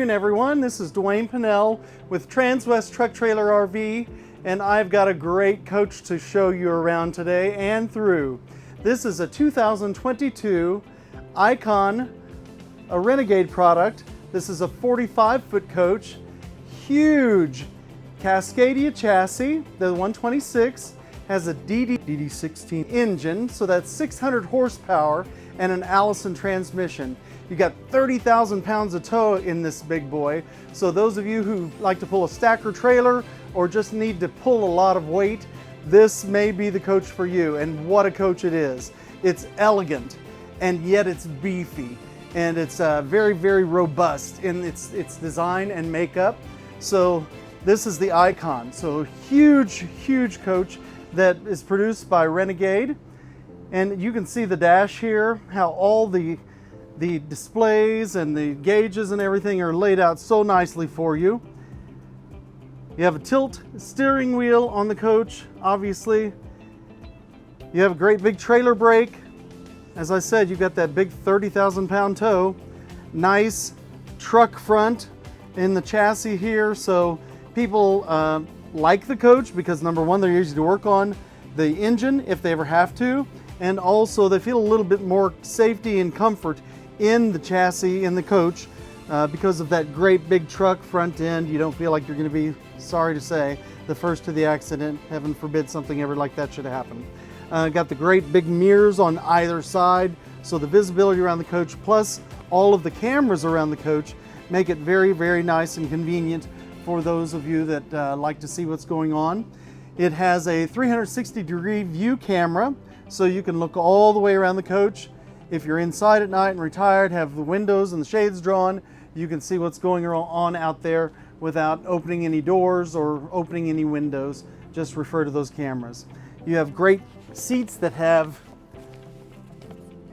afternoon, everyone. This is Dwayne Pinnell with Transwest Truck Trailer RV, and I've got a great coach to show you around today and through. This is a 2022 Ikon, a Renegade product. This is a 45-foot coach, huge Cascadia chassis. The 126 has a DD16 engine, so that's 600 horsepower and an Allison transmission. You got 30,000 pounds of tow in this big boy. So those of you who like to pull a stacker trailer or just need to pull a lot of weight, this may be the coach for you. And what a coach it is. It's elegant, and yet it's beefy. And it's very, very robust in its design and makeup. So this is the Ikon. So huge, huge coach that is produced by Renegade. And you can see the dash here, how all the displays and the gauges and everything are laid out so nicely for you. You have a tilt steering wheel on the coach, obviously. You have a great big trailer brake. As I said, you've got that big 30,000 pound tow. Nice truck front in the chassis here. So people like the coach because number one, they're easy to work on the engine if they ever have to. And also they feel a little bit more safety and comfort in the chassis, in the coach, because of that great big truck front end. You don't feel like you're going to be, sorry to say, the first to the accident. Heaven forbid something ever like that should happen. Got the great big mirrors on either side, so the visibility around the coach plus all of the cameras around the coach make it very, very nice and convenient for those of you that like to see what's going on. It has a 360-degree view camera, so you can look all the way around the coach. If you're inside at night and retired, have the windows and the shades drawn, you can see what's going on out there without opening any doors or opening any windows. Just refer to those cameras. You have great seats that have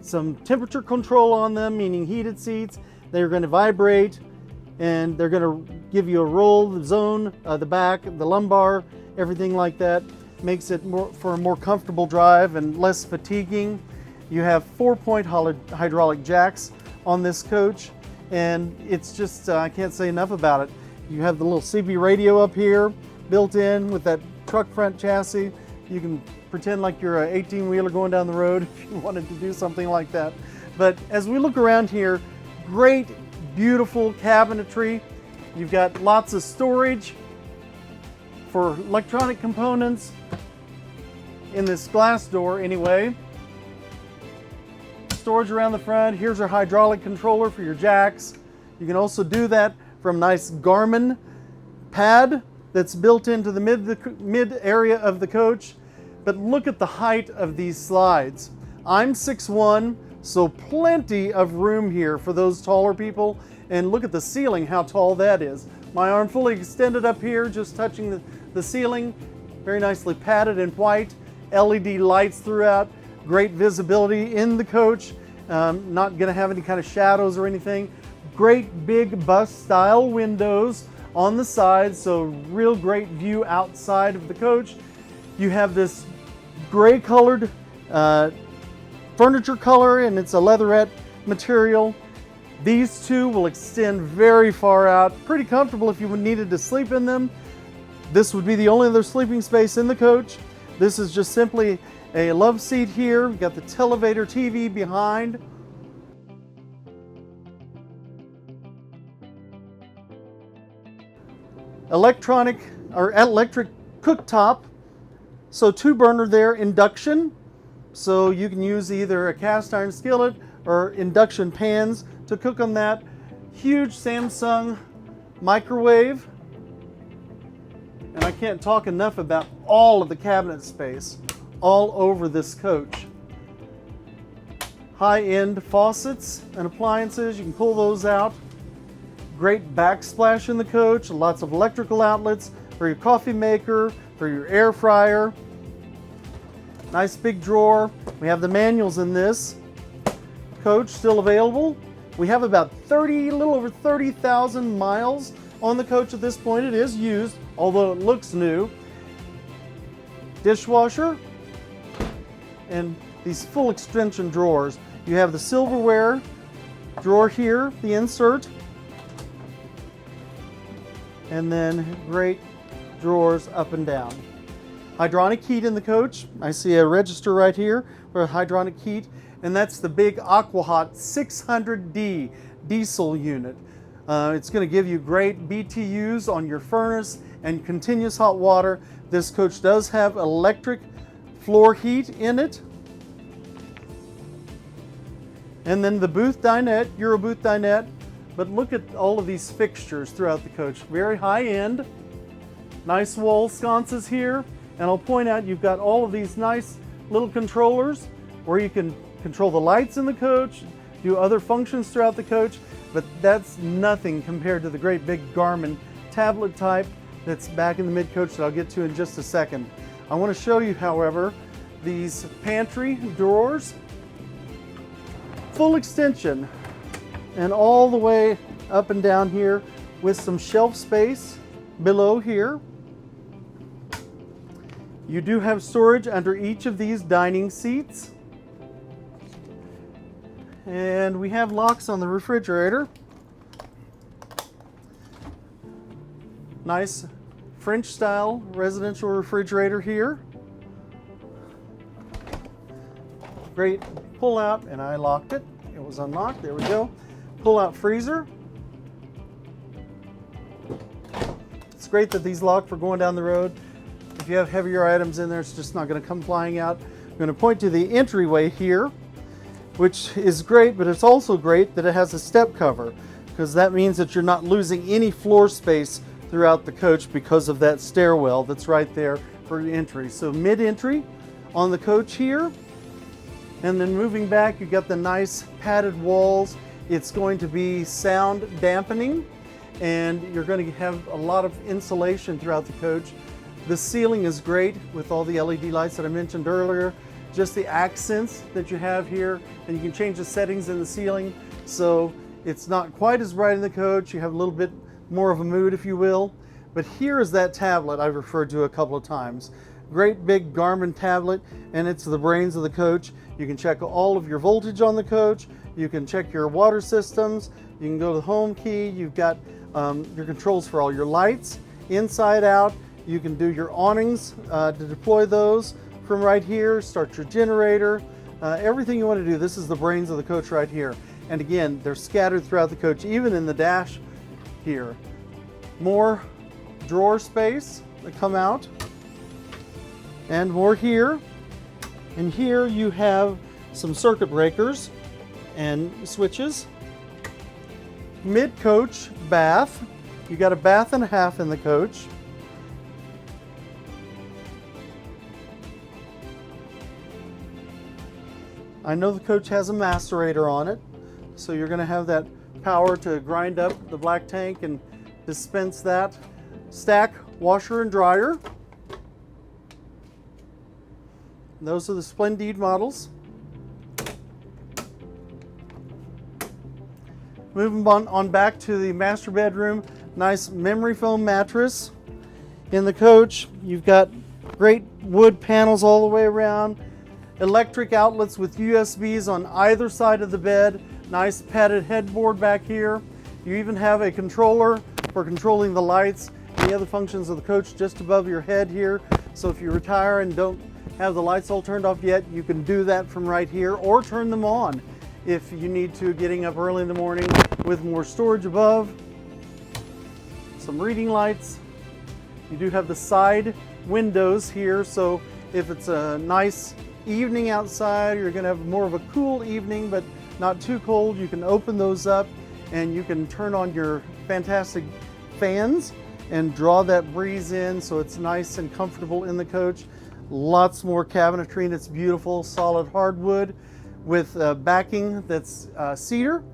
some temperature control on them, meaning heated seats. They're going to vibrate and they're going to give you a roll, the zone, the back, the lumbar, everything like that. Makes it for a more comfortable drive and less fatiguing. You have 4-point hydraulic jacks on this coach, and it's just, I can't say enough about it. You have the little CB radio up here, built in with that truck front chassis. You can pretend like you're an 18-wheeler going down the road if you wanted to do something like that. But as we look around here, great, beautiful cabinetry. You've got lots of storage for electronic components in this glass door anyway. Storage around the front. Here's our hydraulic controller for your jacks. You can also do that from a nice Garmin pad that's built into the mid area of the coach. But look at the height of these slides. I'm 6'1", so plenty of room here for those taller people. And look at the ceiling, how tall that is. My arm fully extended up here, just touching the ceiling. Very nicely padded in white. LED lights throughout. Great visibility in the coach. Not going to have any kind of shadows or anything. Great big bus style windows on the sides, so real great view outside of the coach. You have this gray colored furniture color, and it's a leatherette material. These two will extend very far out, pretty comfortable if you needed to sleep in them. This would be the only other sleeping space in the coach. This is just simply a love seat here. We've got the televator TV behind. Electric cooktop. So 2-burner there, induction. So you can use either a cast iron skillet or induction pans to cook on that. Huge Samsung microwave. And I can't talk enough about all of the cabinet space all over this coach. High-end faucets and appliances, you can pull those out. Great backsplash in the coach, lots of electrical outlets for your coffee maker, for your air fryer. Nice big drawer. We have the manuals in this coach still available. We have about a little over 30,000 miles on the coach at this point. It is used, although it looks new. Dishwasher and these full extension drawers. You have the silverware drawer here, the insert. and then great drawers up and down. Hydronic heat in the coach. I see a register right here for hydronic heat, and that's the big AquaHot 600D diesel unit. It's going to give you great BTUs on your furnace and continuous hot water. This coach does have electric floor heat in it. And then the booth dinette, Euro booth dinette. But look at all of these fixtures throughout the coach. Very high end. Nice wall sconces here. And I'll point out you've got all of these nice little controllers where you can control the lights in the coach, do other functions throughout the coach, but that's nothing compared to the great big Garmin tablet type that's back in the mid-coach that I'll get to in just a second. I want to show you, however, these pantry drawers, full extension, and all the way up and down here with some shelf space below here. You do have storage under each of these dining seats. And we have locks on the refrigerator. Nice French style residential refrigerator here. Great pull out, and I locked it. It was unlocked, there we go. Pull out freezer. It's great that these lock for going down the road. If you have heavier items in there, it's just not going to come flying out. I'm going to point to the entryway here, which is great, but it's also great that it has a step cover, because that means that you're not losing any floor space throughout the coach because of that stairwell that's right there for entry. So mid-entry on the coach here, and then moving back, you've got the nice padded walls. It's going to be sound dampening, and you're going to have a lot of insulation throughout the coach. The ceiling is great with all the LED lights that I mentioned earlier. Just the accents that you have here, and you can change the settings in the ceiling so it's not quite as bright in the coach. You have a little bit more of a mood, if you will. But here is that tablet I've referred to a couple of times. Great big Garmin tablet, and it's the brains of the coach. You can check all of your voltage on the coach. You can check your water systems. You can go to the home key. You've got your controls for all your lights, inside out. You can do your awnings to deploy those from right here, start your generator, everything you want to do. This is the brains of the coach right here. And again, they're scattered throughout the coach, even in the dash here. More drawer space that come out, and more here. And here you have some circuit breakers and switches. Mid-coach bath. You got a bath and a half in the coach. I know the coach has a macerator on it, so you're going to have that power to grind up the black tank and dispense that. Stack washer and dryer. Those are the Splendide models. Moving on back to the master bedroom, nice memory foam mattress. In the coach, you've got great wood panels all the way around. Electric outlets with USBs on either side of the bed. Nice padded headboard back here. You even have a controller for controlling the lights and the other functions of the coach just above your head here. So if you retire and don't have the lights all turned off yet, you can do that from right here, or turn them on if you need to, getting up early in the morning, with more storage above. Some reading lights. You do have the side windows here, so if it's a nice evening outside, you're going to have more of a cool evening but not too cold, you can open those up and you can turn on your fantastic fans and draw that breeze in so it's nice and comfortable in the coach. Lots more cabinetry, and it's beautiful solid hardwood with backing that's cedar,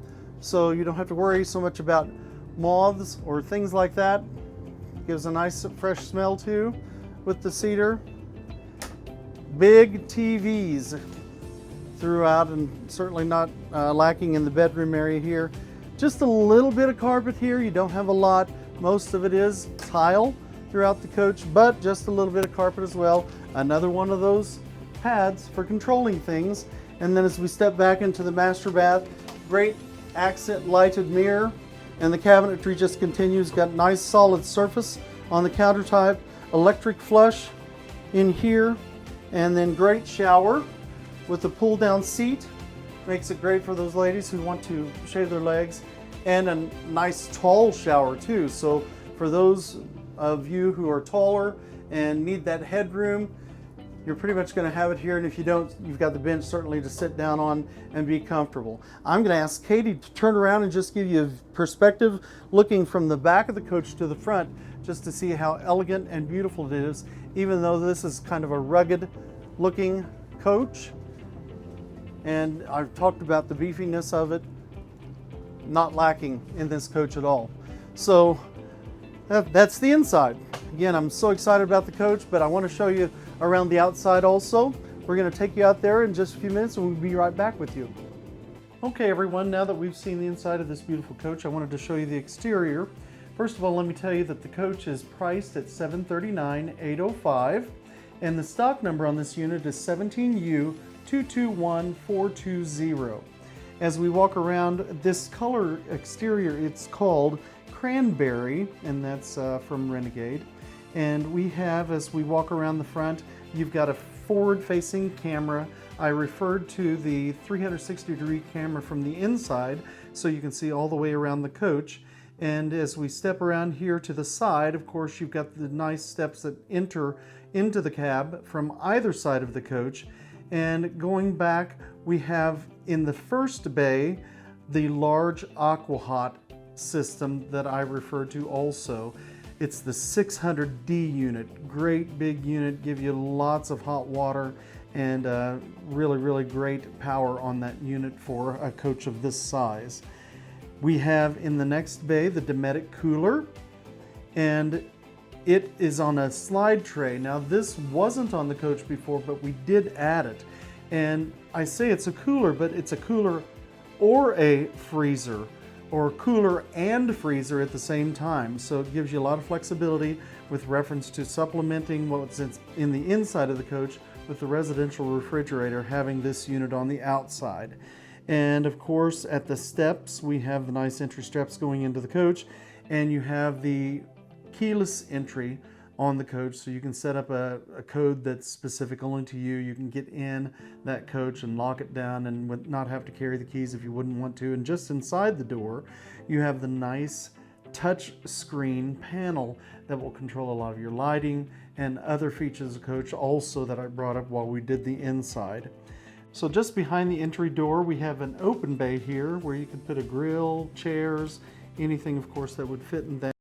so you don't have to worry so much about moths or things like that. Gives a nice fresh smell too with the cedar. Big TVs throughout, and certainly not lacking in the bedroom area here. Just a little bit of carpet here. You don't have a lot. Most of it is tile throughout the coach, but just a little bit of carpet as well. Another one of those pads for controlling things. And then as we step back into the master bath, great accent lighted mirror And the cabinetry just continues, got nice solid surface on the countertop, electric flush in here, and then great shower with the pull down seat. Makes it great for those ladies who want to shave their legs, and a nice tall shower too. So for those of you who are taller and need that headroom, you're pretty much going to have it here, and if you don't, you've got the bench certainly to sit down on and be comfortable. I'm going to ask Katie to turn around and just give you a perspective looking from the back of the coach to the front, just to see how elegant and beautiful it is, even though this is kind of a rugged looking coach. And I've talked about the beefiness of it, not lacking in this coach at all. So that's the inside. Again, I'm so excited about the coach, but I want to show you around the outside also. We're going to take you out there in just a few minutes and we'll be right back with you. Okay everyone, now that we've seen the inside of this beautiful coach, I wanted to show you the exterior. First of all, let me tell you that the coach is priced at $739,805, and the stock number on this unit is 17U221420. As we walk around this color exterior, it's called Cranberry, and that's from Renegade. And we have, as we walk around the front, you've got a forward-facing camera. I referred to the 360-degree camera from the inside, so you can see all the way around the coach. And as we step around here to the side, of course, you've got the nice steps that enter into the cab from either side of the coach. And going back, we have in the first bay the large AquaHot system that I referred to also. It's the 600D unit, great big unit, give you lots of hot water and really great power on that unit for a coach of this size. We have in the next bay the Dometic cooler, and it is on a slide tray. Now this wasn't on the coach before, but we did add it. And I say it's a cooler, but it's a cooler or a freezer, or cooler and freezer at the same time. So it gives you a lot of flexibility with reference to supplementing what's in the inside of the coach with the residential refrigerator, having this unit on the outside. And of course, at the steps, we have the nice entry steps going into the coach, and you have the keyless entry on the coach, so you can set up a code that's specific only to you. You can get in that coach and lock it down and not have to carry the keys if you wouldn't want to. And just inside the door, you have the nice touch screen panel that will control a lot of your lighting and other features of the coach also that I brought up while we did the inside. So just behind the entry door, we have an open bay here where you can put a grill, chairs, anything of course that would fit in that.